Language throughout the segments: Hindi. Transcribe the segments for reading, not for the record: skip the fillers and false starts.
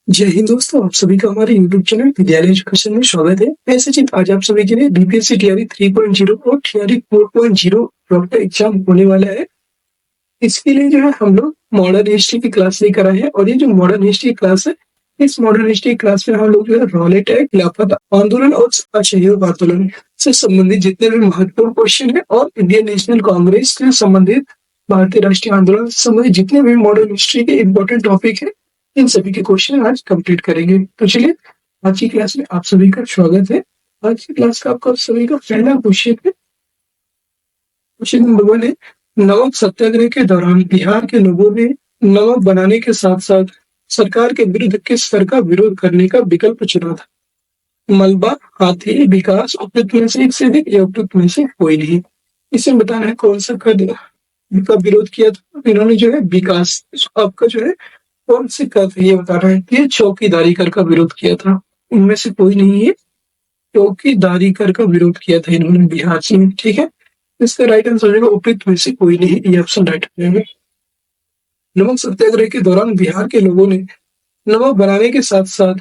जय हिंद दोस्तों, आप सभी का हमारे YouTube चैनल विद्यालय एजुकेशन में स्वागत है। मैं सचिन आज आप सभी के लिए बीपीएससी टीआरई 3.0 और टीआरई 4.0 प्रॉपर एग्जाम होने वाला है। इसके लिए जो है हम लोग मॉडर्न हिस्ट्री की क्लास लेकर आए हैं और ये जो मॉडर्न हिस्ट्री क्लास है, इस मॉडर्न हिस्ट्री क्लास में हम लोग जो है रॉलेट एक्ट, खिलाफत आंदोलन और असहयोग आंदोलन से संबंधित जितने भी महत्वपूर्ण क्वेश्चन है और इंडियन नेशनल कांग्रेस से संबंधित, भारतीय राष्ट्रीय आंदोलन से संबंधित जितने भी मॉडर्न हिस्ट्री के इम्पोर्टेंट टॉपिक है, इन सभी के क्वेश्चन आज कंप्लीट करेंगे। तो चलिए आज की क्लास में आप सभी का स्वागत है। आज की क्लास का आपका सभी का पहला क्वेश्चन है, क्वेश्चन नंबर 1 है, नमक सत्याग्रह के दौरान बिहार के लोगों ने नमक बनाने के साथ साथ सरकार के विरुद्ध किस स्तर का विरोध करने का विकल्प चुना था? मलबा, हाथी, विकास, उपयुक्त में से एक से अधिक या उपयुक्त में से कोई नहीं। इसमें बताना है कौन सा कर का विरोध किया था। इन्होंने जो है विकास, आपका जो है कौन से कर ये बता रहे हैं कि चौकीदारी कर का विरोध किया था। इनमें से कोई नहीं है, चौकीदारी कर का विरोध किया था इन्होंने बिहार से। ठीक है, इसका राइट आंसर हो जाएगा उपयुक्त में से कोई नहीं, ये ऑप्शन राइट हो जाएगा। नमक सत्याग्रह के दौरान बिहार के लोगों ने नमक बनाने के साथ साथ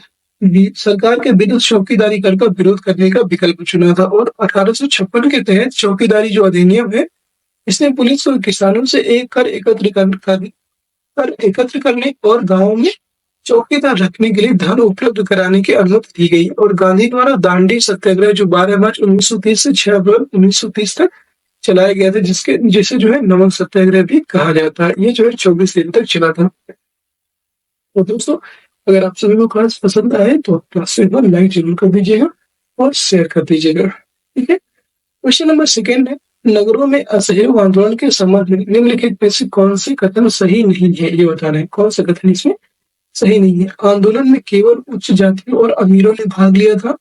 सरकार के विरुद्ध चौकीदारी कर का विरोध करने का विकल्प चुना था और 1856 के तहत चौकीदारी जो अधिनियम है, इसने पुलिस और किसानों से एक कर एकत्र करने और गांवों में चौकीदार रखने के लिए धन उपलब्ध कराने की अनुमति दी गई और गांधी द्वारा दांडी सत्याग्रह जो 12 मार्च 1930 से 6 अप्रैल 1930 तक चलाया गया था, जिसे जो है नमक सत्याग्रह भी कहा जाता है। ये जो है 24 दिन तक चला था। तो दोस्तों, अगर आप सभी को क्लास पसंद आए तो क्लास को एक बार लाइक जरूर कर दीजिएगा और शेयर कर दीजिएगा। ठीक है, क्वेश्चन नंबर 2 है, नगरों में असहयोग आंदोलन के संबंध में निम्नलिखित में से कौन से कथन सही नहीं है? ये बता रहे हैं कौन सा कथन इसमें सही नहीं है। आंदोलन में केवल उच्च जातियों और अमीरों ने भाग लिया था।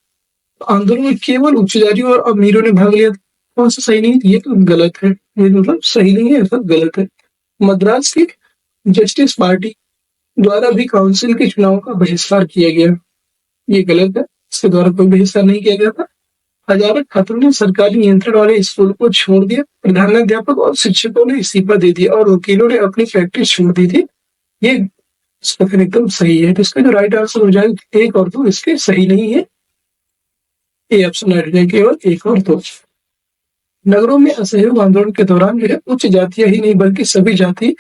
आंदोलन में केवल उच्च जातियों और अमीरों ने भाग लिया था, कौन सा सही नहीं? ये तो गलत है, ये मतलब सही नहीं है, ऐसा गलत है। मद्रास की जस्टिस पार्टी द्वारा भी काउंसिल के चुनाव का बहिष्कार किया गया, ये गलत है, इसके द्वारा कोई बहिष्कार नहीं किया गया था। हजारों छात्रों ने सरकारी नियंत्रण वाले स्कूल को छोड़ दिया, प्रधानाध्यापक और शिक्षकों ने इस्तीफा दे दिया और वकीलों ने अपनी प्रैक्टिस छोड़ दी थी, ये कथन एकदम सही है। तो इसका जो राइट आंसर हो जाएगा 1 और 2, इसके सही नहीं है, ये ऑप्शन राइट हो जाएगा, केवल 1 और 2। नगरों में असहयोग आंदोलन के दौरान जो है उच्च जातियां ही नहीं बल्कि सभी जाति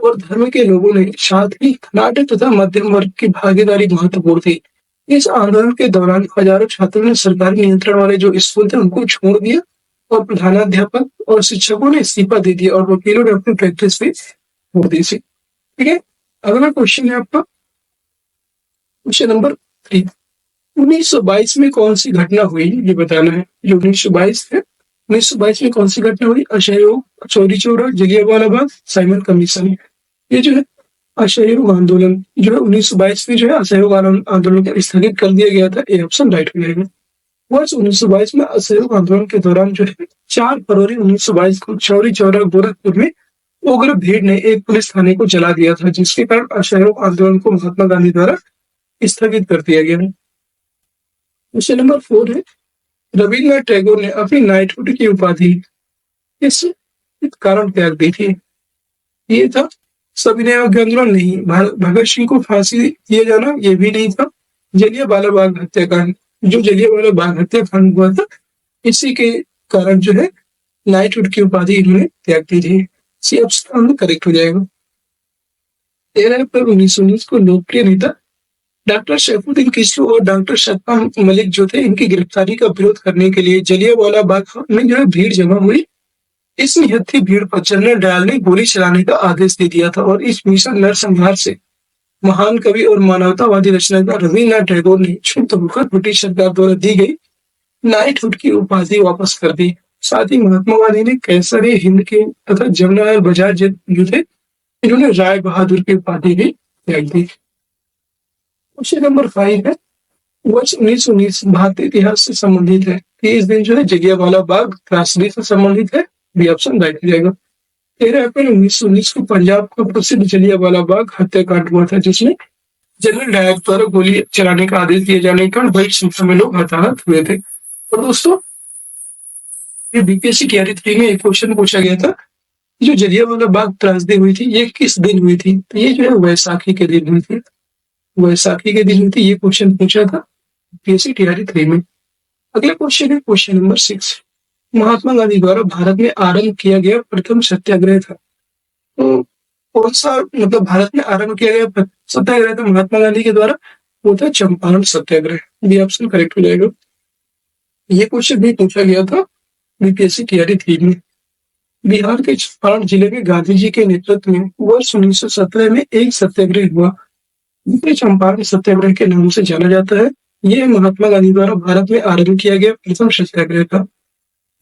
और धर्म के लोगों ने, साथ ही नाटक तथा मध्यम वर्ग की भागीदारी महत्वपूर्ण थी। इस आंदोलन के दौरान हजारों छात्रों ने सरकारी नियंत्रण वाले जो स्कूल थे उनको छोड़ दिया और प्रधानाध्यापक और शिक्षकों ने इस्तीफा दे दिया और वकीलों ने अपनी प्रैक्टिस भी छोड़ दी थी। ठीक है, अगला क्वेश्चन है आपका क्वेश्चन नंबर 3, 1922 में कौन सी घटना हुई ये बताना है। जो 1922 है, 1922 में कौन सी घटना हुई? असहयोग, चौरी चौरा, जलियांवाला बाग, साइमन कमीशन। ये जो है असहयोग आंदोलन जो है 1922 में जो है असहयोग आंदोलन को स्थगित कर दिया गया था, ये ऑप्शन राइट हो जाएगा। वर्ष 1922 में असहयोग आंदोलन के दौरान जो है 4 फरवरी 1922 को चौरी चौरा गोरखपुर में उग्र भीड़ ने एक पुलिस थाने को जला दिया था, जिसके कारण असहयोग आंदोलन को महात्मा गांधी द्वारा स्थगित कर दिया गया। क्वेश्चन नंबर 4 है, रविन्द्रनाथ टैगोर ने अपनी नाइटहुड की उपाधि किस कारण त्याग दी थी? ये था सविनय आंदोलन नहीं, भगत सिंह को फांसी दिया जाना ये भी नहीं था, जलियांवाला बाग हत्याकांड, जो जलियांवाला बाग हत्याकांड हुआ था इसी के कारण जो है नाइटहुड की उपाधि इन्होंने त्याग दी थी, सी ऑप्शन करेक्ट हो जाएगा। 13 अप्रैल 1919 को लोकप्रिय नेता डॉक्टर सैफुद्दीन किचलू और डॉक्टर सतपाल मलिक जो थे, इनकी गिरफ्तारी का विरोध करने के लिए जलियांवाला बाग में जो है भीड़ जमा हुई। इस निहत्थी भीड़ पर जनरल डायल ने गोली चलाने का आदेश दे दिया था और इस भीषण नरसंहार से महान कवि और मानवतावादी रचनाकार रविन्द्रनाथ टैगोर ने क्षुब्ध होकर ब्रिटिश सरकार द्वारा दी गई नाइटहुड की उपाधि वापस कर दी। साथ ही महात्मा गांधी ने कैसर हिंद के तथा जमुनालाल बजाज जो थे, इन्होंने राय बहादुर की उपाधि भी त्याग दी। क्वेश्चन नंबर 5 है, वर्ष 1919 भारतीय इतिहास से संबंधित है कि इस दिन जो है जलियांवाला बाग त्रासदी से संबंधित है, बी ऑप्शन राइट हो जाएगा। 13 अप्रैल 1919 को पंजाब का प्रसिद्ध जलियांवाला बाग हत्याकांड हुआ था, जिसमें जनरल डायर द्वारा गोली चलाने का आदेश दिए जाने के कारण बड़ी संख्या में लोग हताहत हुए थे। और दोस्तों, ये बीपीएससी टीआरई 3 में एक क्वेश्चन पूछा गया था, जो जलियांवाला बाग त्रासदी हुई थी ये किस दिन हुई थी? तो ये जो है वैसाखी के दिन हुई थी। वैसाखी के दिन हुई थी। ये क्वेश्चन पूछा था पीएससी टीआरई 3 में। अगला क्वेश्चन है क्वेश्चन नंबर 6। महात्मा गांधी द्वारा भारत में आरंभ किया गया प्रथम सत्याग्रह था। तो कौन सा मतलब भारत में आरंभ किया गया सत्याग्रह था महात्मा गांधी के द्वारा? वो था चंपारण सत्याग्रह। बी ऑप्शन करेक्ट हो जाएगा। ये क्वेश्चन भी पूछा गया था बीपीएससी टीआरई 3 में। बिहार के चंपारण जिले में गांधी जी के नेतृत्व में वर्ष 1917 में एक सत्याग्रह हुआ, जिसे चंपारण सत्याग्रह के नाम से जाना जाता है। यह महात्मा गांधी द्वारा भारत में आरंभ किया गया प्रथम सत्याग्रह था।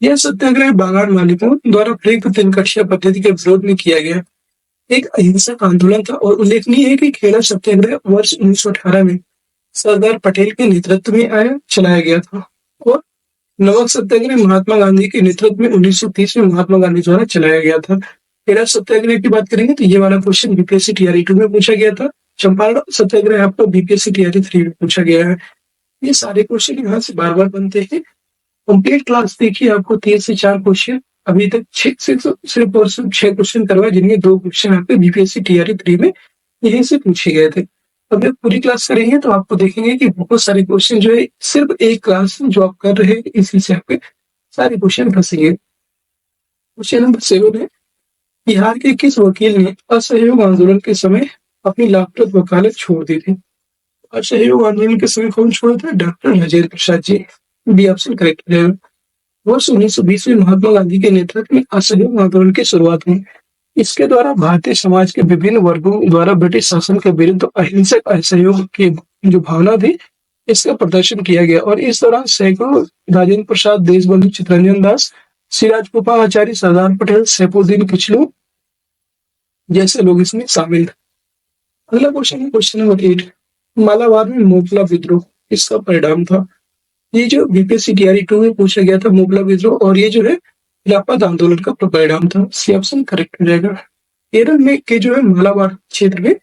यह सत्याग्रह बागान मालिकों द्वारा प्रयुक्त तिनकठिया पद्धति के विरोध में किया गया एक अहिंसक आंदोलन था और उल्लेखनीय है कि खेड़ा सत्याग्रह वर्ष 1918 में सरदार पटेल के नेतृत्व में चलाया गया था और नमक सत्याग्रह महात्मा गांधी के नेतृत्व में 1930 में महात्मा गांधी द्वारा चलाया गया था। खेड़ा सत्याग्रह की बात करेंगे तो ये वाला क्वेश्चन बीपीएससी टीआरई 2 में पूछा गया था। चंपारण सत्याग्रह आपको बीपीएससी टीआरई 3 में पूछा गया है। ये सारे क्वेश्चन यहाँ से बार बार बनते हैं। कंप्लीट क्लास देखिए, आपको 3 से 4 क्वेश्चन अभी तक सिर्फ और सिर्फ 6 क्वेश्चन करवाए, जिनमें 2 क्वेश्चन आपके बीपीएससी टीआरई 3 में यहीं से पूछे गए थे। अब जब पूरी क्लास करेंगे तो आपको देखेंगे कि बहुत सारे क्वेश्चन जो है सिर्फ एक क्लास जो आप कर रहे हैं इसी से आपके सारे क्वेश्चन फंसेंगे। क्वेश्चन नंबर 7 है, बिहार के किस वकील ने असहयोग आंदोलन के समय अपनी लाभप्रद वकालत छोड़ दी थी? असहयोग आंदोलन के समय कौन छोड़ा था? Doctor Rajendra Prasad ji. B option correct है। वर्ष 1920 में महात्मा गांधी के नेतृत्व में असहयोग आंदोलन की शुरुआत हुई। इसके द्वारा भारतीय समाज के विभिन्न वर्गों द्वारा ब्रिटिश शासन के विरुद्ध अहिंसक असहयोग की जो भावना थी इसका प्रदर्शन किया गया और इस दौरान सैकड़ों राजेंद्र प्रसाद, देशबंधु चित्तरंजन दास, सिराज कृपाचार्य, सरदार पटेल, सैफुद्दीन किचलू जैसे लोग इसमें शामिल थे। अगला क्वेश्चन है क्वेश्चन नंबर 8। मालाबार में मोपला विद्रोह इसका परिणाम था। ये जो बीपीएससी टीआरई 2 में पूछा गया था मोपला विद्रोह, और ये जो है खिलाफत आंदोलन का परिणाम था। सी ऑप्शन करेक्ट हो जाएगा। केरल में के जो है मालाबार क्षेत्र में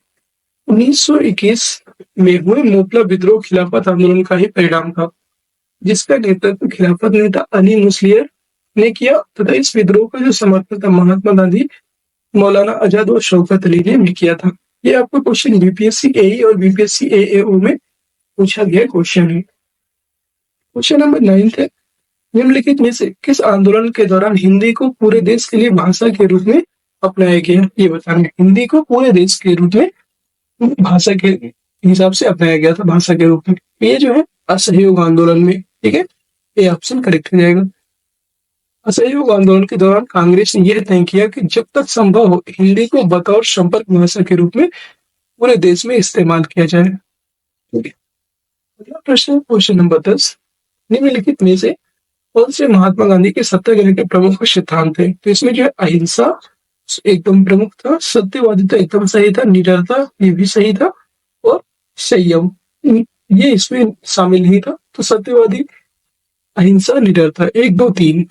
1921 में हुए मोपला विद्रोह खिलाफत आंदोलन का ही परिणाम था, जिसका नेतृत्व खिलाफत नेता अली मुस्लियर ने किया तथा इस विद्रोह का जो समर्थन था महात्मा गांधी, मौलाना आजाद और शौकत अली ने भी किया था। ये आपको क्वेश्चन बीपीएससी एई और बीपीएससी एएओ में पूछा गया क्वेश्चन है। क्वेश्चन नंबर 9 है, निम्नलिखित में से किस आंदोलन के दौरान हिंदी को पूरे देश के लिए भाषा के रूप में अपनाया गया? ये बताना। हिंदी को पूरे देश के रूप में भाषा के हिसाब से अपनाया गया था, भाषा के रूप में। ये जो है असहयोग आंदोलन में, ठीक है, ये ऑप्शन करेक्ट हो जाएगा। असहयोग आंदोलन के दौरान कांग्रेस ने यह तय किया कि जब तक संभव हो हिंदी को बतौर संपर्क भाषा के रूप में पूरे देश में इस्तेमाल किया जाए। अगला प्रश्न क्वेश्चन नंबर 10। निम्नलिखित में से कौन से महात्मा गांधी के सत्याग्रह के प्रमुख सिद्धांत थे? तो इसमें जो है अहिंसा एकदम प्रमुख था, सत्यवादिता एकदम सही था, निडरता ये भी सही था, और संयम ये इसमें शामिल नहीं था। तो सत्यवादी, अहिंसा, निडरता 1 2 3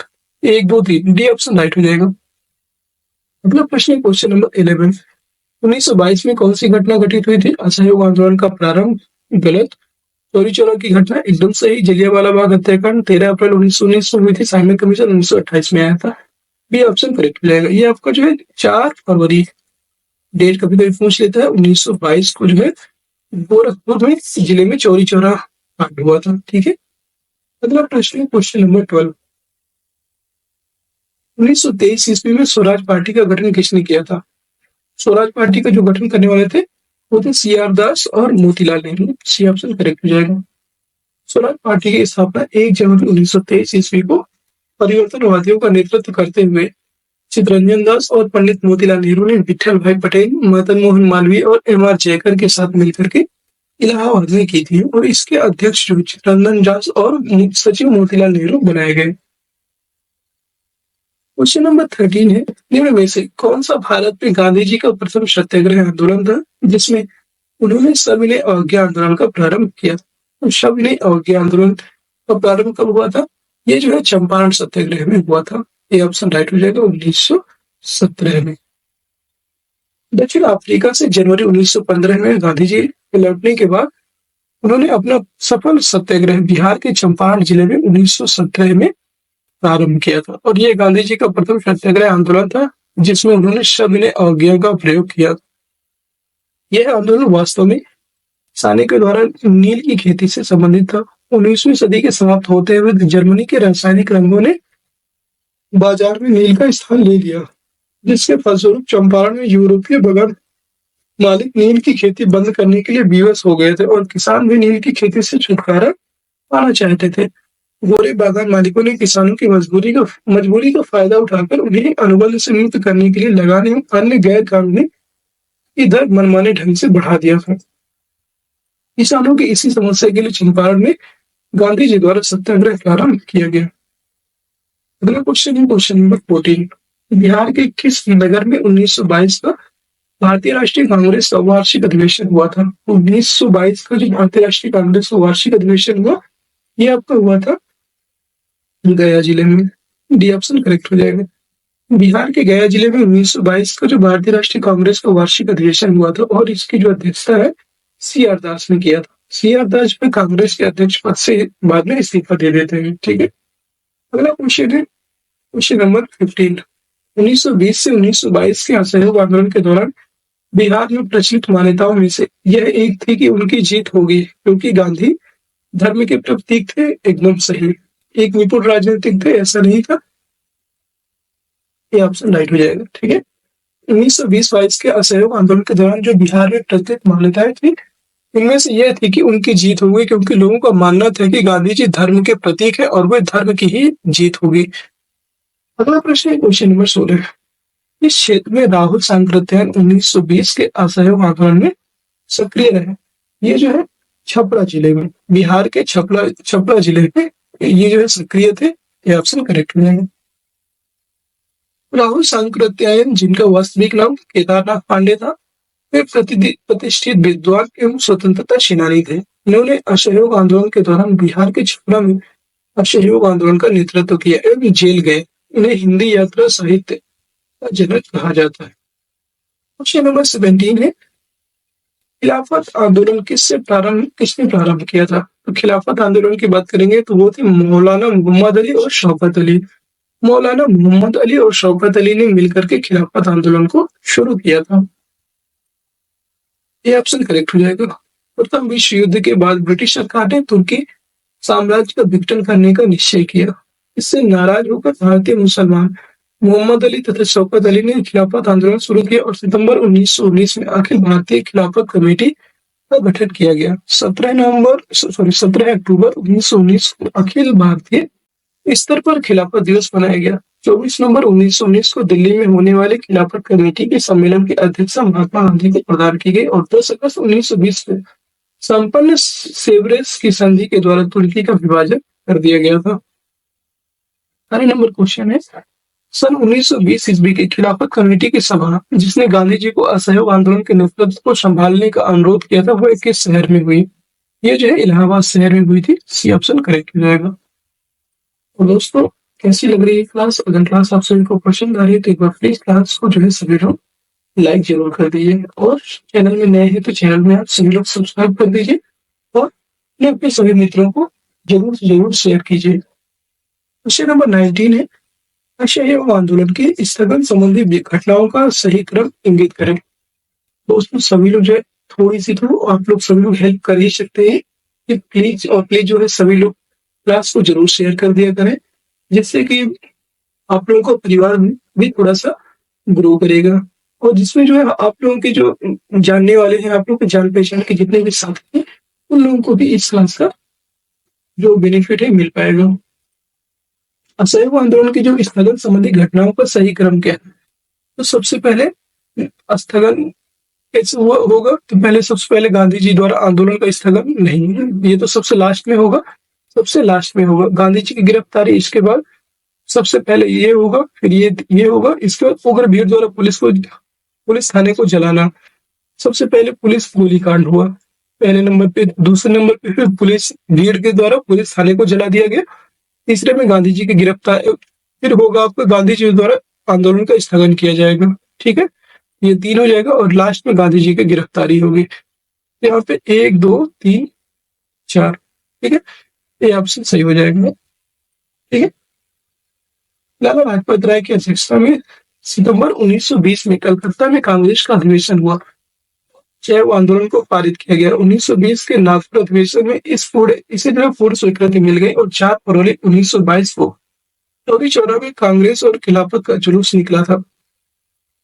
1 2 3 डी ऑप्शन राइट हो जाएगा। अगला प्रश्न क्वेश्चन नंबर 11। 1922 में कौन सी घटना घटित हुई थी? असहयोग आंदोलन का प्रारंभ। गलत। चोरी चोरा की घटना एकदम सही। जलियांवाला बाग हत्याकांड 13 अप्रैल 1919 में हुई थी। साइमन कमीशन 1928 में आया था। बी ऑप्शन करेक्ट हो जाएगा। ये आपका जो है 4 फरवरी डेट कभी कभी पूछ लेता है। 1922 को जो है गोरखपुर में जिले में चोरी चोरा कांड हुआ था, ठीक है। अगला प्रश्न क्वेश्चन नंबर 12। 1923 ईस्वी में स्वराज पार्टी का गठन किसने किया था? स्वराज पार्टी का जो गठन करने वाले थे वो थे सीआर दास और Motilal Nehru. C option correct हो जाएगा। स्वराज पार्टी की स्थापना 1 जनवरी 1923 ईस्वी को परिवर्तनवादियों का नेतृत्व करते हुए चित्तरंजन दास और पंडित मोतीलाल नेहरू ने विठल भाई पटेल, मदन मोहन मालवीय और एमआर जयकर के साथ मिलकर के इलाहाबाद में की थी और इसके अध्यक्ष जो चित्तरंजन दास और सचिव मोतीलाल नेहरू बनाए गए। क्वेश्चन नंबर 13 है, निम्न में से कौन सा भारत में गांधी जी का प्रथम सत्याग्रह आंदोलन था जिसमें उन्होंने सविनय अवज्ञा आंदोलन का प्रारंभ किया? तो सविनय अवज्ञा आंदोलन का प्रारंभ कब हुआ था? ये जो है चंपारण सत्याग्रह में हुआ था। ये ऑप्शन राइट हो जाएगा 1917 में। दक्षिण अफ्रीका से जनवरी 1915 में गांधी जी के लौटने के बाद उन्होंने अपना सफल सत्याग्रह बिहार के चंपारण जिले में 1917 में प्रारंभ किया था और यह गांधी जी का प्रथम सत्याग्रह आंदोलन था जिसमें उन्होंने सविनय अवज्ञा का प्रयोग किया। यह आंदोलन वास्तव में किसानी के द्वारा नील की खेती से संबंधित था। 19वीं सदी के समाप्त होते हुए जर्मनी के रासायनिक रंगों ने बाजार में नील का स्थान ले लिया, जिसके फलस्वरूप चंपारण में यूरोपीय बागान मालिक नील की खेती बंद करने के लिए विवश हो गए थे और किसान भी नील की खेती से छुटकारा पाना चाहते थे। गोरे बागान मालिकों ने किसानों की मजबूरी का फायदा उठाकर उन्हें अनुबंध से मुक्त करने के लिए लगान एवं अन्य गैर कानूनी की दर मनमाने ढंग से बढ़ा दिया था। किसानों की इसी समस्या के लिए चंपारण में गांधी जी द्वारा सत्याग्रह प्रारंभ किया गया। अगला क्वेश्चन है क्वेश्चन नंबर 14। बिहार के किस नगर में 1922 का भारतीय राष्ट्रीय कांग्रेस का वार्षिक अधिवेशन हुआ था? 1922 का जो भारतीय राष्ट्रीय कांग्रेस का वार्षिक अधिवेशन हुआ, ये आपका हुआ था गया जिले में। डी ऑप्शन करेक्ट हो जाएगा। बिहार के गया जिले में 1922 का जो भारतीय राष्ट्रीय कांग्रेस का वार्षिक अधिवेशन हुआ था और इसकी जो अध्यक्षता है सी.आर. दास ने किया था। सी.आर. दास में कांग्रेस के अध्यक्ष पद से बाद में इस्तीफा दे देते हैं। ठीक है, अगला क्वेश्चन है क्वेश्चन नंबर 15। 1920 से 1922 के असहयोग आंदोलन के दौरान बिहार में प्रचलित मान्यताओं में से यह एक थी कि उनकी जीत होगी, क्योंकि गांधी धर्म के प्रतीक थे। एकदम सही। एक निपुण राजनीतिक थे, ऐसा नहीं था। ये ऑप्शन राइट हो जाएगा। ठीक है, 1920-22 के असहयोग आंदोलन के दौरान जो बिहार में प्रचलित मान्यताएं थी, इनमें से यह थी कि उनकी जीत होगी, क्योंकि लोगों का मानना था कि गांधी जी धर्म के प्रतीक है और वह धर्म की ही जीत होगी। अगला प्रश्न है क्वेश्चन नंबर 16। इस क्षेत्र में राहुल सांकृत्यायन 1920 के असहयोग आंदोलन में सक्रिय रहे। ये जो है छपरा जिले में, बिहार के छपरा जिले में ये जो है सक्रिय थे। ये ऑप्शन करेक्ट हो जाएगा। राहुल सांकृत्यायन, जिनका वास्तविक नाम केदारनाथ पांडे था, वे प्रतिष्ठित विद्वान एवं स्वतंत्रता सेनानी थे। इन्होंने असहयोग आंदोलन के दौरान बिहार के छपरा में असहयोग आंदोलन का नेतृत्व किया एवं जेल गए। इन्हें हिंदी यात्रा साहित्य का जनक कहा जाता है। क्वेश्चन नंबर 17 है, खिलाफत आंदोलन किसने प्रारंभ किया था? तो खिलाफत आंदोलन की बात करेंगे तो वो थे मौलाना मोहम्मद अली और शौकत अली। मौलाना मोहम्मद अली और शौकत अली ने मिलकर के खिलाफत आंदोलन को शुरू किया था। ये ऑप्शन करेक्ट हो जाएगा। प्रथम विश्व युद्ध के बाद ब्रिटिश सरकार ने तुर्की साम्राज्य का विघटन करने का निश्चय किया। इससे नाराज होकर भारतीय मुसलमान मोहम्मद अली तथा शौकत अली ने खिलाफत आंदोलन शुरू किया और सितंबर 1919 में अखिल भारतीय खिलाफत कमेटी का गठन किया गया। 17 अक्टूबर 1919 को अखिल भारतीय स्तर पर खिलाफत दिवस मनाया गया। 24 नवंबर 1919 को दिल्ली में होने वाले खिलाफत कमेटी के सम्मेलन की अध्यक्षता महात्मा गांधी को प्रदान की गई और 10 अगस्त 1920 में संपन्न सेवरेस की संधि के द्वारा तुर्की का विभाजन कर दिया गया था। अगला नंबर क्वेश्चन है, सन 1920 ईस्वी की खिलाफत कमेटी की सभा, जिसने गांधी जी को असहयोग आंदोलन के नेतृत्व को संभालने का अनुरोध किया था, वो किस शहर में हुई? ये जो है इलाहाबाद शहर में हुई थी। सी ऑप्शन करेक्ट हो जाएगा। तो दोस्तों, कैसी लग रही है क्लास? अगर क्लास आप सभी को पसंद आ रही है तो एक बार प्लीज क्लास को जो है सभी लोग लाइक जरूर कर दीजिए और चैनल में नए हैं तो चैनल में आप सभी लोग सब्सक्राइब कर दीजिए और अपने सभी मित्रों को जरूर से जरूर शेयर कीजिए। क्वेश्चन नंबर 19 है, असहयोग आंदोलन के स्थगन संबंधी घटनाओं का सही क्रम इंगित करें। दोस्तों, सभी लोग जो है थोड़ी सी तो आप लोग सभी लोग हेल्प कर ही सकते हैं कि प्लीज जो है सभी लोग क्लास को जरूर शेयर कर दिया करें, जिससे कि आप लोगों का परिवार में भी थोड़ा सा ग्रो करेगा और जिसमें जो है आप लोगों के जो जानने वाले हैं, आप लोग के जान पहचान के जितने भी साथी हैं, उन लोगों को भी इस क्लास का जो बेनिफिट है मिल पाएगा। असहयोग आंदोलन की जो स्थगन संबंधी घटनाओं का सही क्रम क्या है? तो सबसे पहले स्थगन कैसे होगा? तो पहले सबसे पहले गांधी जी द्वारा आंदोलन का स्थगन नहीं, ये तो सबसे लास्ट में होगा। सबसे लास्ट में होगा गांधी जी की गिरफ्तारी, इसके बाद सबसे पहले ये होगा, फिर ये होगा, इसके बाद उग्र भीड़ द्वारा पुलिस थाने को जलाना। सबसे पहले पुलिस गोलीकांड हुआ पहले नंबर पे, दूसरे नंबर पे फिर पुलिस भीड़ के द्वारा पुलिस थाने को जला दिया गया, तीसरे में गांधी जी की गिरफ्तारी, फिर होगा आपको गांधी जी द्वारा आंदोलन का स्थगन किया जाएगा। ठीक है, ये 3 हो जाएगा और लास्ट में गांधी जी की गिरफ्तारी होगी। यहाँ पे 1 2 3 4। ठीक है, ये ऑप्शन सही हो जाएगा। ठीक है, लाला लाजपत राय की अध्यक्षता में सितंबर 1920 में कलकत्ता में कांग्रेस का अधिवेशन हुआ। जैव आंदोलन को पारित किया गया। 1920 के नागपुर अधिवेशन में इसे जो है पूर्ण स्वीकृति मिल गई और 4 फरवरी 1922 को चौरी चौरा में कांग्रेस और खिलाफत का जुलूस निकला था।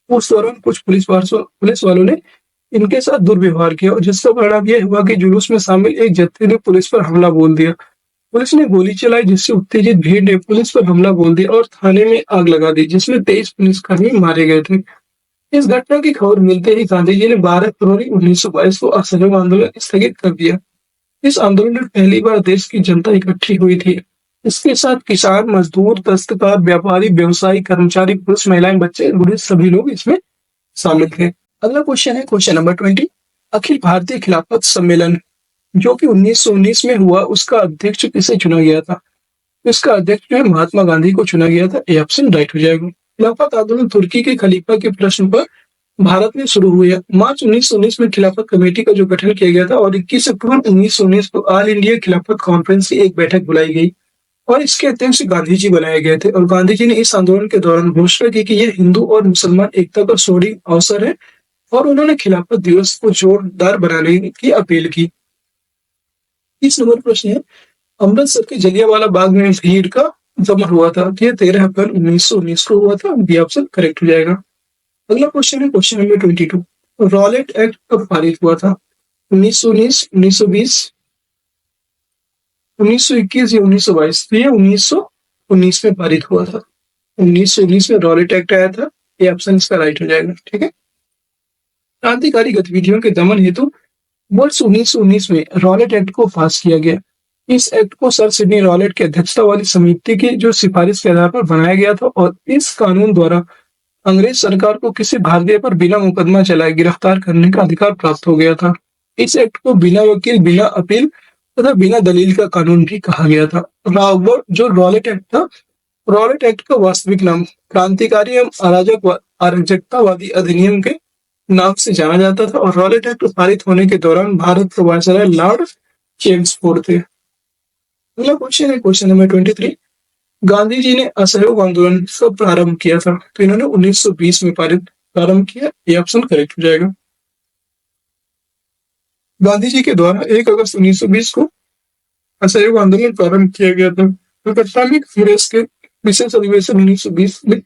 उस दौरान कुछ पुलिस वालों ने इनके साथ दुर्व्यवहार किया और जिसका परिणाम यह हुआ कि जुलूस में शामिल एक जत्थे ने पुलिस पर हमला बोल दिया। पुलिस ने गोली चलाई जिससे उत्तेजित भीड़ ने पुलिस पर हमला बोल दिया और थाने में आग लगा दी जिसमें 23 पुलिसकर्मी मारे गए थे। इस घटना की खबर मिलते ही गांधी जी ने 12 फरवरी 1922 को असहयोग आंदोलन स्थगित कर दिया। इस आंदोलन में पहली बार देश की जनता इकट्ठी हुई थी। इसके साथ किसान, मजदूर, दस्तकार, व्यापारी, व्यवसायी, कर्मचारी, पुरुष, महिलाएं, बच्चे, बूढ़े सभी लोग इसमें शामिल थे। अगला क्वेश्चन है क्वेश्चन नंबर 20। अखिल भारतीय खिलाफत सम्मेलन जो कि 1919 में हुआ, उसका अध्यक्ष किसे चुना गया था? इसका अध्यक्ष जो है महात्मा गांधी को चुना गया था। ये ऑप्शन राइट हो जाएगा। खिलाफत आंदोलन तुर्की के खलीफा के प्रश्न पर भारत में शुरू हुआ। मार्च 1919 में खिलाफत कमेटी का जो गठन किया गया था और 21 अक्टूबर 1919 को ऑल इंडिया खिलाफत कॉन्फ्रेंस की एक बैठक बुलाई गई और इसके अध्यक्ष गांधी जी बनाए गए थे। और गांधी जी ने इस आंदोलन के दौरान घोषणा की कि यह हिंदू और मुसलमान एकता का स्वर्णिम अवसर है और उन्होंने खिलाफत दिवस को जोरदार बनाने की अपील की। 30 नंबर प्रश्न है, अमृतसर के जलियांवाला बाग में भीड़ का जमा हुआ था। यह 13 अप्रैल 1919 को हुआ था। बी ऑप्शन करेक्ट हो जाएगा। अगला क्वेश्चन है क्वेश्चन नंबर 22। रॉलेट एक्ट कब पारित हुआ था? 1919, 1920, 1921 या 1922? तो ये 1919 में पारित हुआ था। 1919 में रॉलेट एक्ट आया था। ये ऑप्शन इसका राइट हो जाएगा। ठीक है। क्रांतिकारी गतिविधियों के दमन हेतु वर्ष 1919 में रॉलेट एक्ट को पास किया गया। इस एक्ट को सर सिडनी रॉलेट की अध्यक्षता वाली समिति की जो सिफारिश के आधार पर बनाया गया था और इस कानून द्वारा अंग्रेज सरकार को किसी भारतीय पर बिना मुकदमा चलाए गिरफ्तार करने का अधिकार प्राप्त हो गया था। इस एक्ट को बिना वकील, बिना अपील तथा बिना दलील का कानून भी कहा गया था। जो रॉलेट एक्ट था, रॉलेट एक्ट का वास्तविक नाम क्रांतिकारी एवं अराजकतावादी अधिनियम के नाम से जाना जाता था और रॉलेट एक्ट पारित होने के दौरान भारत के वायसराय लॉर्ड चेम्सफोर्ड थे। अगला क्वेश्चन है क्वेश्चन नंबर 23। गांधी जी ने असहयोग आंदोलन कब प्रारंभ किया था? तो इन्होंने 1920 में प्रारंभ किया। ये ऑप्शन करेक्ट हो जाएगा। गांधी जी के द्वारा 1 अगस्त 1920 को असहयोग आंदोलन प्रारंभ किया गया था। कलकत्ता में कांग्रेस के विशेष अधिवेशन 1920 में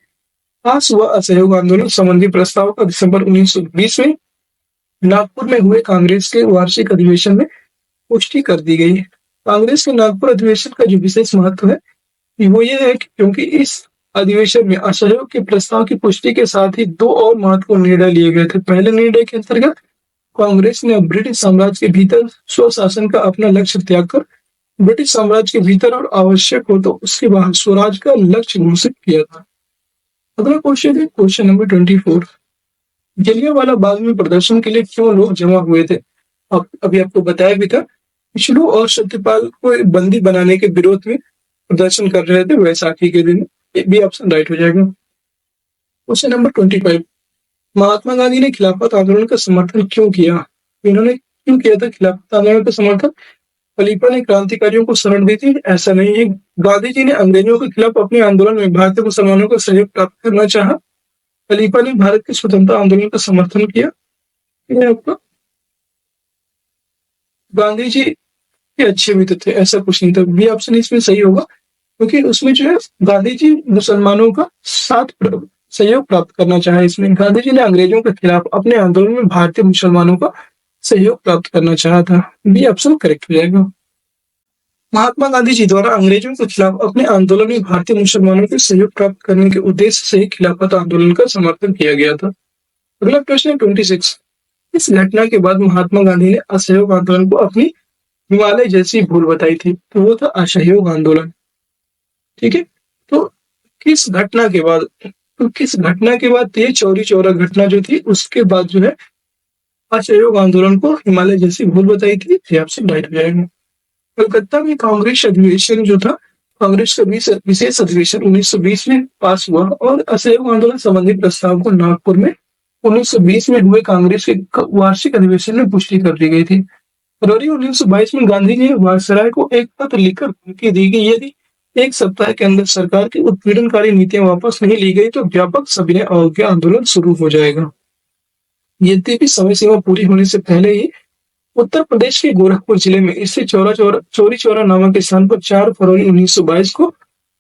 पास हुआ असहयोग आंदोलन संबंधी प्रस्ताव का दिसंबर 1920 में नागपुर में हुए कांग्रेस के वार्षिक अधिवेशन में पुष्टि कर दी गई। कांग्रेस के नागपुर अधिवेशन का जो विशेष महत्व है वो ये है कि क्योंकि इस अधिवेशन में असहयोग के प्रस्ताव की पुष्टि के साथ ही 2 और महत्वपूर्ण निर्णय लिए गए थे। पहले निर्णय के अंतर्गत कांग्रेस ने ब्रिटिश साम्राज्य के भीतर स्वशासन का अपना लक्ष्य त्याग कर ब्रिटिश साम्राज्य के भीतर और आवश्यक हो तो उसके बाहर स्वराज का लक्ष्य घोषित किया था। अगला क्वेश्चन है क्वेश्चन नंबर 24। जलियांवाला बाग में प्रदर्शन के लिए क्यों लोग जमा हुए थे? अभी आपको बताया भी था। पिछड़ों और सत्यपाल को बंदी बनाने के विरोध में प्रदर्शन कर रहे थे वैसाखी के दिन। भी ऑप्शन राइट हो जाएगा। Question number 25। महात्मा गांधी ने खिलाफत आंदोलन का समर्थन क्यों किया? इन्होंने क्यों किया था खिलाफत आंदोलन का समर्थन? खलीफा ने क्रांतिकारियों को शरण दी थी? ऐसा नहीं है। गांधी जी ने अंग्रेजों के खिलाफ अपने आंदोलन में भारतीय मुसलमानों का सहयोग प्राप्त करना चाहा। खलीफा ने भारत के स्वतंत्रता आंदोलन का समर्थन किया। आपका गांधी जी के अच्छे मित्र थे, ऐसा कुछ नहीं था। बी ऑप्शन इसमें सही होगा क्योंकि उसमें जो है गांधी जी मुसलमानों का साथ सहयोग प्राप्त करना चाहे। इसमें गांधी जी ने अंग्रेजों के खिलाफ अपने आंदोलन में भारतीय मुसलमानों का सहयोग प्राप्त करना चाहा था। बी ऑप्शन करेक्ट हो जाएगा। महात्मा गांधी जी द्वारा अंग्रेजों के खिलाफ अपने आंदोलन में भारतीय मुसलमानों के सहयोग प्राप्त करने के उद्देश्य से खिलाफत आंदोलन का समर्थन किया गया था। अगला प्रश्न 26। इस घटना के बाद महात्मा गांधी ने असहयोग आंदोलन को अपनी हिमालय जैसी भूल बताई थी, तो वो था असहयोग आंदोलन। ठीक है। तो किस घटना के बाद ये चौरी चौरा घटना जो थी उसके बाद जो है असहयोग आंदोलन को हिमालय जैसी भूल बताई थी। आपसे राइट हो जाएगा। कलकत्ता में कांग्रेस अधिवेशन जो था, कांग्रेस का विशेष अधिवेशन 1920 में पास हुआ और असहयोग आंदोलन संबंधी प्रस्ताव को नागपुर में 1920 में हुए कांग्रेस के वार्षिक अधिवेशन में पुष्टि कर दी गई थी। फरवरी 1922 में गांधी जी ने वायसराय को एक पत्र लिखकर धमकी दी कि यदि 1 सप्ताह के अंदर सरकार की उत्पीड़नकारी नीतियां वापस नहीं ली गई तो व्यापक सविनय अवज्ञा आंदोलन शुरू हो जाएगा। यद्यपि समय सीमा पूरी होने से पहले ही उत्तर प्रदेश के गोरखपुर जिले में स्थित चौरी चौरा नामक स्थान पर 4 फरवरी 1922 को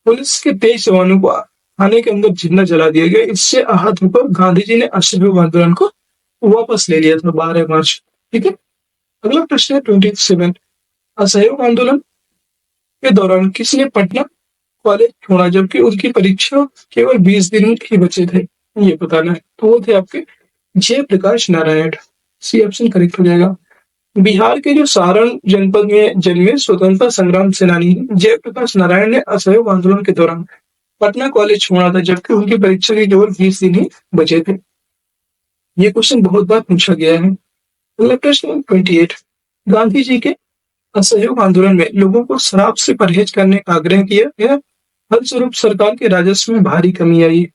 पुलिस के 23 जवानों को थाने के अंदर जिंदा जला दिया गया। इससे आहत होकर गांधी जी ने असहयोग आंदोलन को वापस ले लिया था 12 मार्च। ठीक है। अगला प्रश्न है 27। असहयोग आंदोलन के दौरान किसने पटना कॉलेज छोड़ा जबकि उनकी परीक्षा केवल 20 दिन ही बचे थे? ये बताना है। तो वो थे आपके Jayaprakash Narayan. C option correct हो जाएगा। बिहार के जो सारण जनपद में जन्मे स्वतंत्रता संग्राम सेनानी जयप्रकाश नारायण ने असहयोग आंदोलन के दौरान पटना कॉलेज छोड़ा था जबकि उनकी परीक्षा के केवल 20 दिन ही बचे थे। ये क्वेश्चन बहुत बार पूछा गया है। अगला प्रश्न 28। गांधी जी के असहयोग आंदोलन में लोगों को शराब से परहेज करने का आग्रह किया गया। फलस्वरूप सरकार के राजस्व में भारी कमी आई।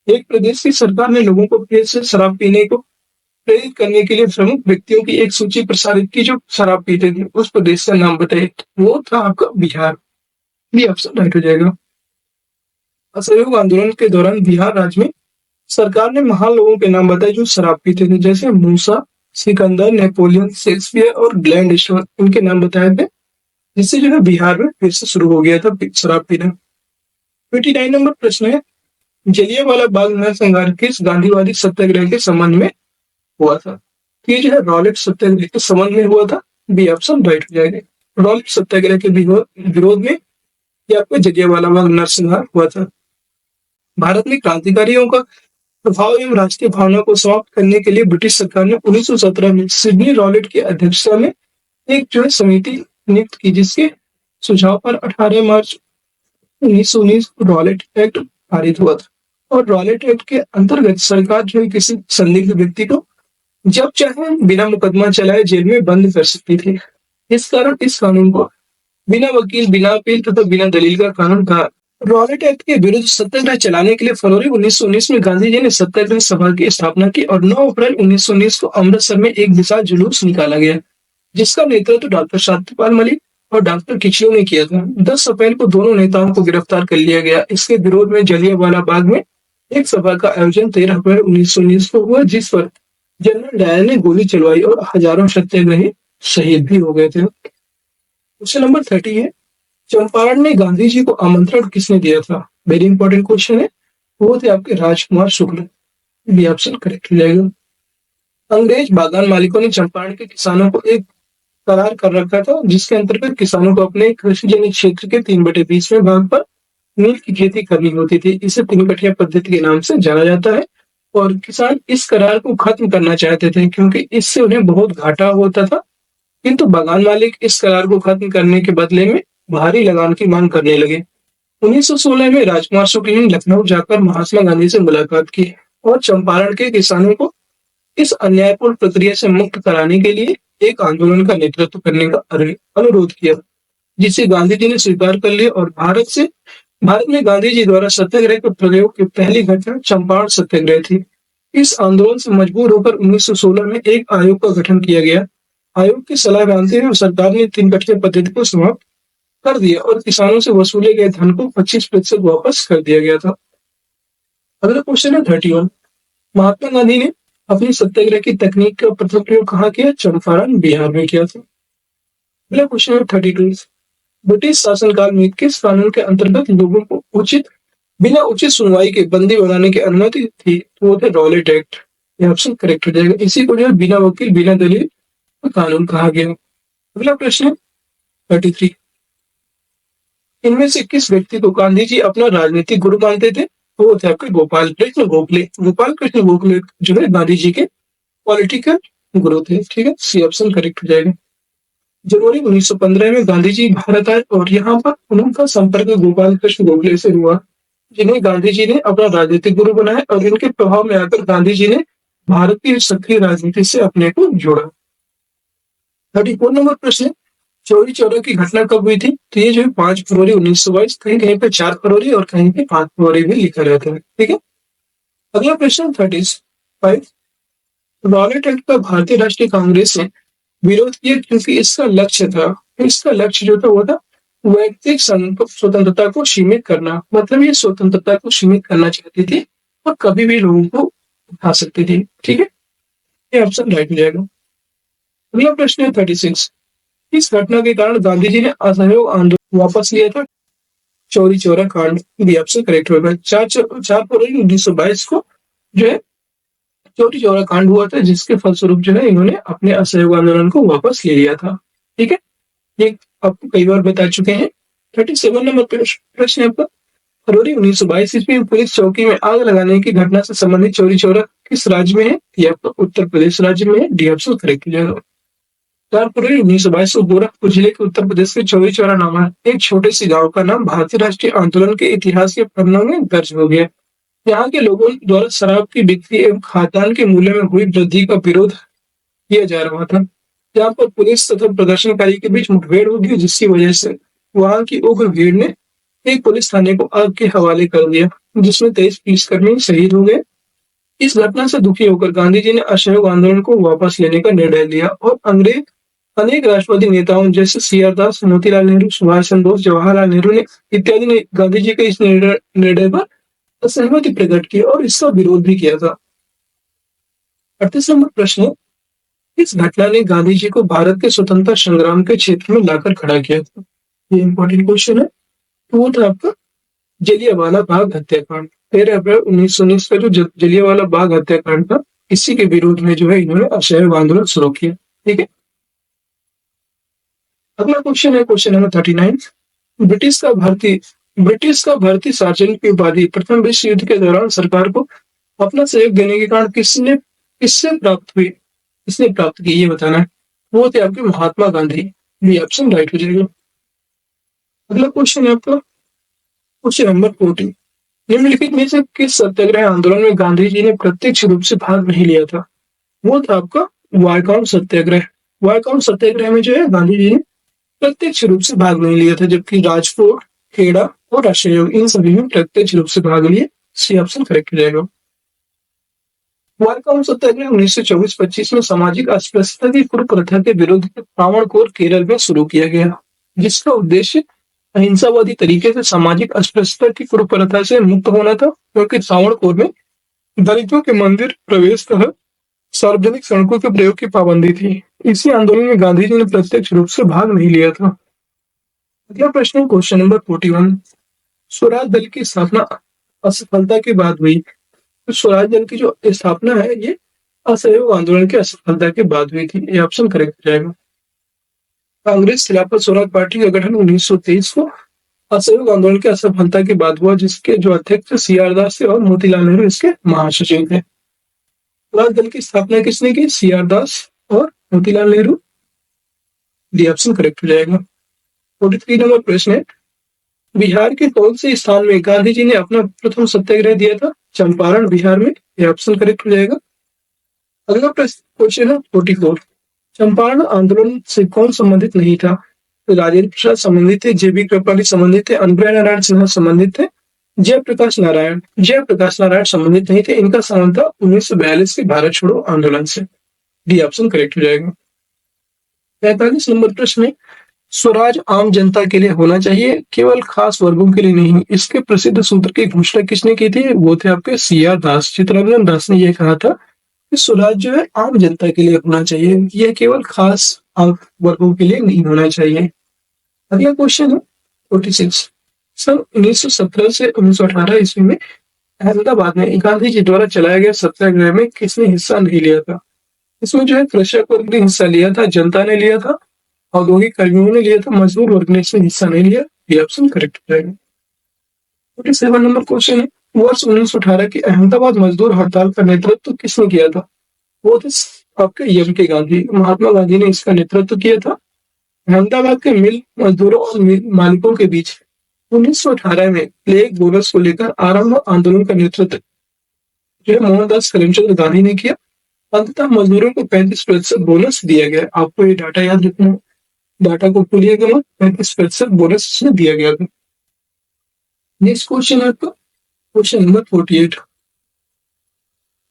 एक प्रदेश की सरकार ने लोगों को फिर से शराब पीने को प्रेरित करने के लिए प्रमुख व्यक्तियों की एक सूची प्रसारित की जो शराब पीते थे। उस प्रदेश का नाम बताइए। वो था आपका बिहार। ये ऑप्शन राइट हो जाएगा। असहयोग आंदोलन के दौरान बिहार राज्य में सरकार ने महान लोगों के नाम बताए जो शराब पीते थे, जैसे मूसा, सिकंदर, नेपोलियन, शेक्सपियर और ग्लैंड स्टोन। इनके नाम बताए थे, जिससे जो है बिहार में फिर से शुरू हो गया था शराब पीना। 29 नंबर प्रश्न है, जलियांवाला बाग नरसंहार किस गांधीवादी सत्याग्रह के संबंध में हुआ था? ये जो है रॉलेट सत्याग्रह के संबंध में हुआ था। बी ऑप्शन राइट हो जाएगा। रॉलेट सत्याग्रह के विरोध में ये आपका जलियांवाला बाग नरसंहार हुआ था। भारत में क्रांतिकारियों का प्रभाव एवं राष्ट्रीय भावना को समाप्त करने के लिए ब्रिटिश सरकार ने 1917 में सिडनी रॉलेट की अध्यक्षता में एक जो है समिति नियुक्त की, जिसके सुझाव पर 18 मार्च 1919 रॉलेट एक्ट पारित हुआ था। और रॉलेट एक्ट के अंतर्गत सरकार जो है किसी संदिग्ध व्यक्ति को जब चाहे बिना मुकदमा चलाए जेल में बंद कर सकती थी। इस कारण इस कानून को बिना वकील, बिना अपील तथा बिना दलील का कानून कहा। रॉलेट एक्ट के विरुद्ध सत्याग्रह चलाने के लिए फरवरी 1919 में गांधी जी ने सत्याग्रह सभा की स्थापना की और 9 अप्रैल 1919 को अमृतसर में एक विशाल जुलूस निकाला गया, जिसका नेतृत्व डॉक्टर सत्यपाल मलिक और डॉक्टर किचलू ने किया था। 10 अप्रैल को दोनों नेताओं को गिरफ्तार कर लिया गया। इसके विरोध में जलियांवाला बाग में एक सभा का आयोजन 13 अप्रैल 1919 को हुआ, जिस पर जनरल डायर ने गोली चलवाई और हजारों सत्याग्रही शहीद भी हो गए थे। क्वेश्चन नंबर 30 है, चंपारण में गांधी जी को आमंत्रण किसने दिया था? वेरी इंपॉर्टेंट क्वेश्चन है। वो थे आपके राजकुमार शुक्ल। बी ऑप्शन करेक्ट हो जाएगा। अंग्रेज बागान मालिकों ने चंपारण के किसानों को एक करार कर रखा था, जिसके अंतर्गत किसानों को अपने कृषिजन्य क्षेत्र के 3/20 भाग पर नील की खेती करनी होती थी। इसे 3 पद्धति के नाम से जाना जाता है। और किसान इस करार को खत्म करना चाहते थे क्योंकि इससे उन्हें बहुत घाटा होता था, किंतु बागान मालिक इस करार को खत्म करने के बदले में भारी लगान की मांग करने लगे। 1916 में राजकुमार शुक्ल ने लखनऊ जाकर महात्मा गांधी से मुलाकात की और चंपारण के किसानों को इस अन्यायपूर्ण प्रक्रिया से मुक्त कराने के लिए एक आंदोलन का नेतृत्व करने का अनुरोध किया, जिसे गांधी जी ने स्वीकार कर लिया। और भारत में गांधी जी द्वारा सत्याग्रह के प्रयोग की पहली घटना चंपारण सत्याग्रह थी। इस आंदोलन से मजबूर होकर 1916 में एक आयोग का गठन किया गया। आयोग की सलाह मानते हुए सरकार ने 3 पद्धति को समाप्त कर दिया और किसानों से वसूले गए धन को 25% वापस कर दिया गया था। अगला क्वेश्चन है 31। महात्मा गांधी ने अपनी सत्याग्रह की तकनीक का प्रथम प्रयोग कहाँ किया? चंपारण, बिहार में किया था। अगला क्वेश्चन है 32। ब्रिटिश शासनकाल में किस कानून के अंतर्गत लोगों को बिना उचित सुनवाई के बंदी बनाने की अनुमति थी? तो वो थे रॉलेट एक्ट। ये ऑप्शन करेक्ट हो जाएगा। इसी को जो है बिना वकील, बिना दलील कानून कहा गया। अगला प्रश्न है 33। इनमें से किस व्यक्ति को गांधी जी अपना राजनीतिक गुरु मानते थे? तो वो थे आपके गोपाल कृष्ण गोखले। गोपाल कृष्ण गोखले जो है गांधी जी के पॉलिटिकल गुरु थे। ठीक है, सी ऑप्शन करेक्ट हो जाएगा। जनवरी 1915 में गांधी जी भारत आए और यहाँ पर उनका संपर्क गोपाल कृष्ण गोखले से हुआ, जिन्हें गांधी जी ने अपना राजनीतिक गुरु बनाया और इनके प्रभाव में आकर गांधी जी ने भारत की सक्रिय राजनीति से अपने को जोड़ा। 34 नंबर प्रश्न, चौरी चौरा की घटना कब हुई थी? तो ये जो है 5 फरवरी 1922, कहीं कहीं पे 4 फरवरी और कहीं पे 5 फरवरी भी लिखा रहता है। ठीक है। अगला प्रश्न 35। रॉलेट एक्ट का भारतीय राष्ट्रीय कांग्रेस ने विरोध किया क्योंकि इसका लक्ष्य जो था वो था वैयक्तिक स्वतंत्रता को सीमित करना। मतलब ये स्वतंत्रता को सीमित करना चाहती थी और कभी भी लोगों को उठा सकती थी। ठीक है। ये ऑप्शन राइट हो जाएगा। अगला प्रश्न है 36। इस घटना के कारण गांधी जी ने असहयोग आंदोलन वापस लिया था। चौरी चौरा कांड, बी ऑप्शन करेक्ट होगा। 4 फरवरी 1922 को जो है चौरी चौरा कांड हुआ था, जिसके फलस्वरूप जो है इन्होंने अपने असहयोग आंदोलन को वापस ले लिया था। ठीक है, ये आपको कई बार बता चुके हैं। 37 नंबर प्रश्न है आपका। फरवरी 1922 ईस्वी में पुलिस चौकी में आग लगाने की घटना से संबंधित चौरी चौरा किस राज्य में है? ये आपका उत्तर प्रदेश राज्य में है। डी ऑप्शन करेक्ट हो जाएगा। 4 फरवरी 1922 को गोरखपुर जिले के उत्तर प्रदेश के चौरी चौरा नामक एक छोटे से गांव का नाम भारतीय राष्ट्रीय आंदोलन के इतिहास के पन्नों में दर्ज हो गया। यहाँ के लोगों द्वारा शराब की बिक्री एवं खाद्यान्न के मूल्य में हुई वृद्धि का विरोध किया जा रहा था। यहाँ पर पुलिस तथा प्रदर्शनकारी के बीच मुठभेड़ होगी, जिसकी वजह से वहां की उग्र भीड़ ने एक पुलिस थाने को आग के हवाले कर दिया, जिसमें 23 पुलिसकर्मी शहीद हो गए। इस घटना से दुखी होकर गांधी जी ने असहयोग आंदोलन को वापस लेने का निर्णय लिया और अनेक राष्ट्रवादी नेताओं जैसे सी.आर. दास, मोतीलाल नेहरू, सुभाष चंद्र बोस, जवाहरलाल नेहरू ने इत्यादि ने गांधी जी के इस निर्णय पर असहमति प्रकट की और इसका विरोध भी किया था। 38 नंबर प्रश्न। इस घटना ने गांधी जी को भारत के स्वतंत्रता संग्राम के क्षेत्र में लाकर खड़ा किया था। ये इंपॉर्टेंट क्वेश्चन है। तो वो था आपका जलियांवाला बाग हत्याकांड। 13 अप्रैल 1919 का जो जलियांवाला बाग हत्याकांड था, इसी के विरोध में जो है इन्होंने असहयोग आंदोलन शुरू किया। ठीक है, अगला क्वेश्चन है क्वेश्चन नंबर 39। ब्रिटिश का भारतीय सार्वजनिक की उपाधि प्रथम विश्व युद्ध के दौरान सरकार को अपना सहयोग देने के कारण किससे प्राप्त हुई? किसने प्राप्त की, ये बताना है। वो थे आपके महात्मा गांधी। ये ऑप्शन राइट हो जाएगा। अगला क्वेश्चन है आपका क्वेश्चन नंबर 40। निम्नलिखित में से किस सत्याग्रह आंदोलन में गांधी जी ने प्रत्यक्ष रूप से भाग नहीं लिया था? वो था आपका वायकॉम सत्याग्रह। वायकॉम सत्याग्रह में जो है गांधी जी ने प्रत्यक्ष रूप से भाग नहीं लिया था, जबकि राजकोट, खेड़ा और असहयोग इन सभी में प्रत्यक्ष रूप से भाग लिए। सी ऑप्शन करेक्ट हो जाएगा। वायकॉम सत्याग्रह 1924-25 में सामाजिक अस्पृश्यता की कुप्रथा के विरुद्ध त्रावणकोर, केरल में शुरू किया गया, जिसका उद्देश्य अहिंसावादी तरीके से सामाजिक अस्पृश्यता की कुप्रथा से मुक्त होना था, क्योंकि त्रावणकोर में दलितों के मंदिर प्रवेश तथा सार्वजनिक सड़कों के प्रयोग की पाबंदी थी। इसी आंदोलन में गांधी जी ने प्रत्यक्ष रूप से भाग नहीं लिया था। अगला प्रश्न है क्वेश्चन नंबर 41। स्वराज दल की स्थापना असफलता के बाद हुई। तो स्वराज दल की जो स्थापना है ये असहयोग आंदोलन की असफलता के बाद हुई थी। ये ऑप्शन करेक्ट हो जाएगा। कांग्रेस खिलाफत स्वराज पार्टी का गठन 1923 को असहयोग आंदोलन की असफलता के बाद हुआ, जिसके जो अध्यक्ष सी.आर. दास थे और मोतीलाल नेहरू इसके महासचिव थे। स्वराज दल की स्थापना किसने की? सी.आर. दास और Motilal Nehru. D option correct हो जाएगा। 43 नंबर प्रश्न है। बिहार के कौन से स्थान में गांधी जी ने अपना प्रथम सत्याग्रह दिया था? चंपारण, बिहार में। यह ऑप्शन करेक्ट हो जाएगा। अगला प्रश्न क्वेश्चन है 44। चंपारण आंदोलन से कौन संबंधित नहीं था? तो राजेंद्र प्रसाद संबंधित थे, जे.बी. कृपलानी संबंधित थे, अनुग्रह नारायण सिन्हा संबंधित थे, जयप्रकाश नारायण संबंधित नहीं थे। इनका संबंध था 1942 के भारत छोड़ो आंदोलन से। डी ऑप्शन करेक्ट हो जाएगा। 45 नंबर प्रश्न में स्वराज आम जनता के लिए होना चाहिए, केवल खास वर्गों के लिए नहीं। इसके प्रसिद्ध सूत्र की घोषणा किसने की थी? वो थे आपके सी.आर. दास। चित्तरंजन दास ने यह कहा था कि स्वराज जो है आम जनता के लिए होना चाहिए, यह केवल खास वर्गों के लिए नहीं होना चाहिए। अगला क्वेश्चन है 46। सन 1917 से 1918 ईस्वी में अहमदाबाद में गांधी जी द्वारा चलाया गया सत्याग्रह में किसने हिस्सा नहीं लिया था? इसमें जो है कृषक वर्ग ने हिस्सा लिया था, जनता ने लिया था, औद्योगिक कर्मियों ने लिया था, मजदूर वर्ग ने इसमें हिस्सा नहीं लिया। ये ऑप्शन करेक्ट हो जाएगा। 47 नंबर क्वेश्चन है। वर्ष 1918 की अहमदाबाद मजदूर हड़ताल का नेतृत्व किसने किया था? वो थे आपके एम.के. गांधी। महात्मा गांधी ने इसका नेतृत्व किया था। अहमदाबाद के मिल मजदूरों और मिल मालिकों के बीच 1918 में प्लेग बोनस को लेकर आरंभ आंदोलन का नेतृत्व जो है मोहनदास करमचंद गांधी ने किया। अंततः मजदूरों को 35% बोनस दिया गया। आपको ये डाटा याद रखना है, डाटा को भूलिएगा मत। 35% बोनस इसमें दिया गया था। नेक्स्ट क्वेश्चन है आपका क्वेश्चन नंबर 48।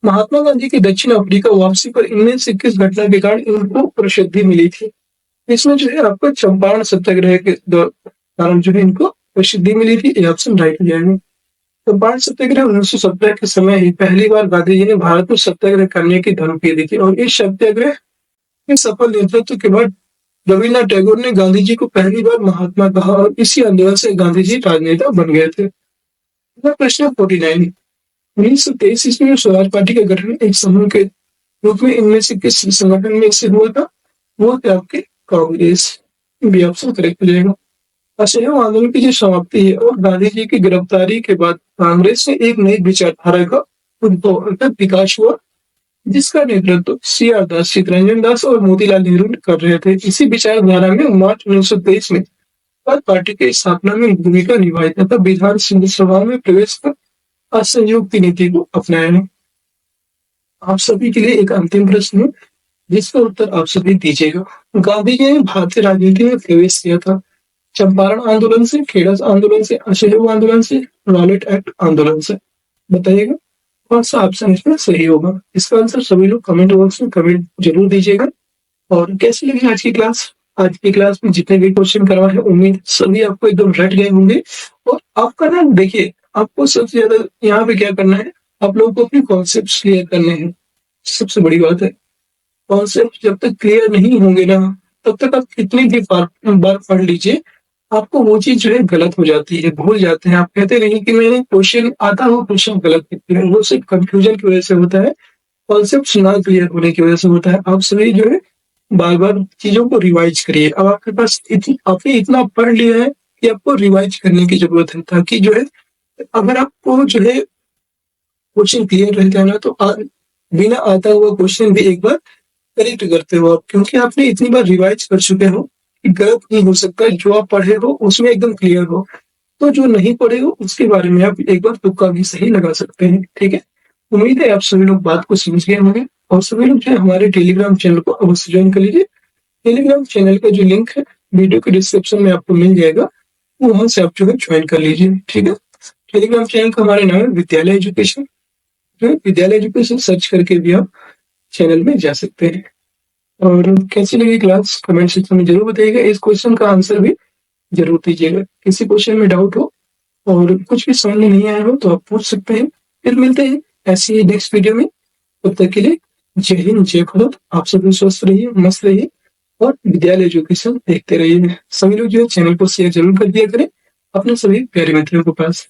महात्मा गांधी की दक्षिण अफ्रीका वापसी पर इनमें से किस घटना के कारण इनको प्रसिद्धि मिली थी? इसमें जो है आपको चंपारण सत्याग्रह के कारण जो है इनको प्रसिद्धि मिली थी। ये ऑप्शन राइट हो जाएगा। चंपारण सत्याग्रह 1917 के समय ही पहली बार गांधी जी ने भारत में सत्याग्रह करने की धमकी दी थी और इस सत्याग्रह के सफल नेतृत्व के बाद रविन्द्रनाथ टैगोर ने गांधी जी को पहली बार महात्मा कहा और इसी आंदोलन से गांधी जी राजनेता बन गए थे। प्रश्न 49, 1923 ईस्वी में स्वराज पार्टी का गठन एक समूह के रूप में इनमें से किस संगठन में से हुआ था? वो थे आपके कांग्रेस। बी ऑप्शन करेक्ट हो जाएगा। असहयोग आंदोलन की जो समाप्ति है और गांधी जी की गिरफ्तारी के बाद कांग्रेस में एक नई विचारधारा का उद्भव अर्थात विकास हुआ, जिसका नेतृत्व सी.आर. दास, चित्तरंजन दास और मोतीलाल नेहरू कर रहे थे। इसी विचारधारा में मार्च 1923 में पार्टी की स्थापना में भूमिका निभाई तथा विधान सभा में प्रवेश कर असहयोग की नीति को अपनाया। आप सभी के लिए एक अंतिम प्रश्न है जिसका उत्तर आप सभी दीजिएगा। गांधी जी ने भारतीय राजनीति में प्रवेश किया था चंपारण आंदोलन से, खेड़ा आंदोलन से, असहयोग आंदोलन से, रॉलेट एक्ट आंदोलन से। बताइएगा कौन सा ऑप्शन इसमें सही होगा। इसका आंसर सभी लोग कमेंट बॉक्स में कमेंट जरूर दीजिएगा। और कैसी लगी आज की क्लास? आज की क्लास में जितने भी क्वेश्चन करवाए हैं उम्मीद सभी आपको एकदम रट गए होंगे। और आपका ना देखिए, आपको सबसे ज्यादा यहाँ पे क्या करना है, आप लोगों को अपने कॉन्सेप्ट क्लियर करने हैं। सबसे बड़ी बात है, कॉन्सेप्ट जब तक क्लियर नहीं होंगे ना तब तक आप कितनी भी बार पढ़ लीजिए, आपको वो चीज जो है गलत हो जाती है, भूल जाते हैं। आप कहते नहीं कि मैंने क्वेश्चन आता हो क्वेश्चन गलत लिखते हैं, वो सिर्फ कंफ्यूजन की वजह से होता है, कॉन्सेप्ट ना क्लियर होने की वजह से होता है। आप सभी जो है बार बार चीजों को रिवाइज करिए। अब आपके पास आपने इतना पढ़ लिया है कि आपको रिवाइज करने की जरूरत है, ताकि जो है अगर आपको जो है क्वेश्चन क्लियर रहता है ना तो बिना आता हुआ क्वेश्चन भी एक बार करेक्ट करते हो आप, क्योंकि आपने इतनी बार रिवाइज कर चुके हो कि गलत नहीं हो सकता। जो आप पढ़े हो उसमें एकदम क्लियर हो, तो जो नहीं पढ़े हो उसके बारे में आप एक बार तुक्का भी सही लगा सकते हैं। ठीक है, उम्मीद है आप सभी लोग बात को समझ गए होंगे और सभी लोग जो है हमारे टेलीग्राम चैनल को अवश्य ज्वाइन कर लीजिए। टेलीग्राम चैनल का जो लिंक है वीडियो के डिस्क्रिप्शन में आपको मिल जाएगा, वहां से आप जो है ज्वाइन कर लीजिए। ठीक है, टेलीग्राम चैनल का हमारा नाम है विद्यालय एजुकेशन। विद्यालय एजुकेशन सर्च करके भी आप चैनल में जा सकते हैं। और कैसी लगी क्लास कमेंट सेक्शन में जरूर बताइएगा। इस क्वेश्चन का आंसर भी जरूर दीजिएगा। किसी क्वेश्चन में डाउट हो और कुछ भी समझ में नहीं आया हो तो आप पूछ सकते हैं। फिर मिलते हैं ऐसी ही नेक्स्ट वीडियो में। तब तक के लिए जय हिंद, जय भारत। आप सभी स्वस्थ रहिए, मस्त रहिए और विद्यालय एजुकेशन देखते रहिए। सभी लोग जो है चैनल को शेयर जरूर कर दिया करें अपने सभी प्यारे मित्रों के पास।